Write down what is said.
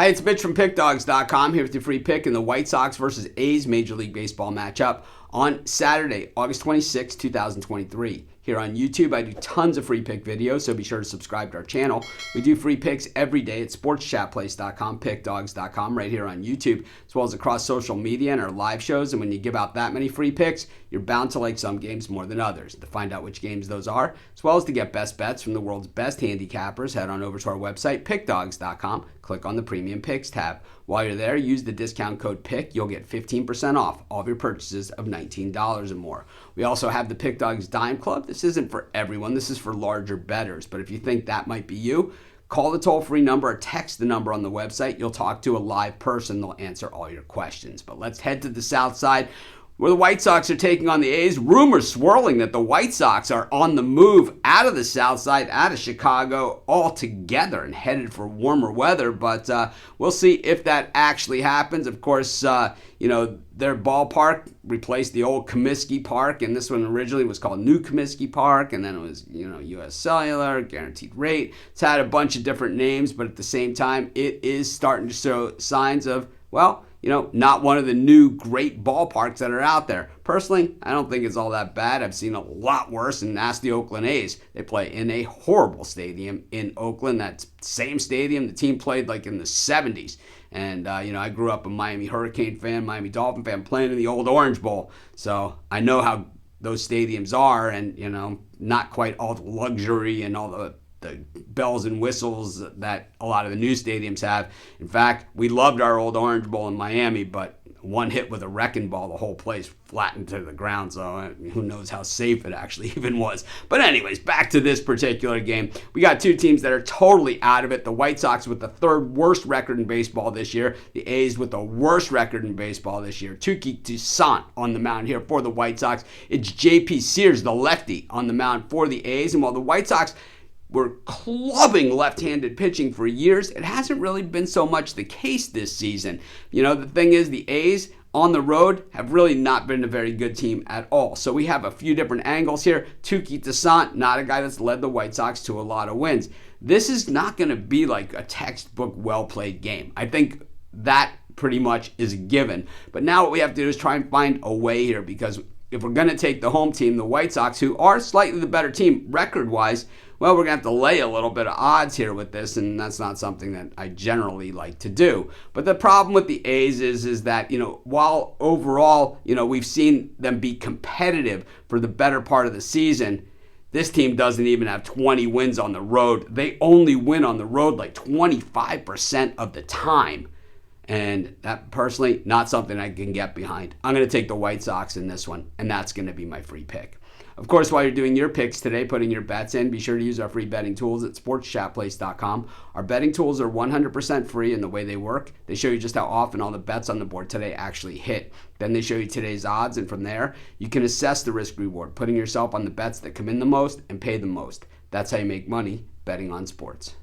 Hi, it's Mitch from Pickdawgz.com here with your free pick in the White Sox versus A's Major League Baseball matchup on Saturday, August 26, 2023. Here on YouTube, I do tons of free pick videos, so be sure to subscribe to our channel. We do free picks every day at sportschatplace.com, pickdawgz.com, right here on YouTube, as well as across social media and our live shows. And when you give out that many free picks, you're bound to like some games more than others. To find out which games those are, as well as to get best bets from the world's best handicappers, head on over to our website, pickdawgz.com. Click on the Premium Picks tab. While you're there, use the discount code PICK. You'll get 15% off all of your purchases of $19 or more. We also have the Pick Dawgz Dime Club. This isn't for everyone. This is for larger bettors. But if you think that might be you, call the toll-free number or text the number on the website. You'll talk to a live person. They'll answer all your questions. But let's head to the south side, where the White Sox are taking on the A's. Rumors swirling that the White Sox are on the move out of the south side, out of Chicago altogether and headed for warmer weather. But we'll see if that actually happens. Of course, their ballpark replaced the old Comiskey Park, and this one originally was called New Comiskey Park, and then it was, U.S. Cellular, Guaranteed Rate. It's had a bunch of different names, but at the same time, it is starting to show signs of, not one of the new great ballparks that are out there. Personally, I don't think it's all that bad. I've seen a lot worse, and ask the Oakland A's. They play in a horrible stadium in Oakland. That same stadium the team played like in the 70s. And, I grew up a Miami Hurricane fan, Miami Dolphin fan, playing in the old Orange Bowl. So I know how those stadiums are, and, not quite all the luxury and all the bells and whistles that a lot of the new stadiums have. In fact, we loved our old Orange Bowl in Miami, but one hit with a wrecking ball, the whole place flattened to the ground, so who knows how safe it actually even was. But anyways, back to this particular game. We got two teams that are totally out of it. The White Sox with the third worst record in baseball this year. The A's with the worst record in baseball this year. Touki Toussaint on the mound here for the White Sox. It's J.P. Sears, the lefty, on the mound for the A's. And while the White Sox were clubbing left-handed pitching for years, it hasn't really been so much the case this season. The thing is, the A's on the road have really not been a very good team at all. So we have a few different angles here. Touki Toussaint, not a guy that's led the White Sox to a lot of wins. This is not going to be like a textbook well-played game. I think that pretty much is a given. But now what we have to do is try and find a way here, because if we're going to take the home team, the White Sox, who are slightly the better team record-wise, well, we're going to have to lay a little bit of odds here with this, and that's not something that I generally like to do. But the problem with the A's is that, while overall, we've seen them be competitive for the better part of the season, this team doesn't even have 20 wins on the road. They only win on the road like 25% of the time. And that, personally, not something I can get behind. I'm going to take the White Sox in this one, and that's going to be my free pick. Of course, while you're doing your picks today, putting your bets in, be sure to use our free betting tools at sportschatplace.com. Our betting tools are 100% free in the way they work. They show you just how often all the bets on the board today actually hit. Then they show you today's odds, and from there, you can assess the risk-reward, putting yourself on the bets that come in the most and pay the most. That's how you make money betting on sports.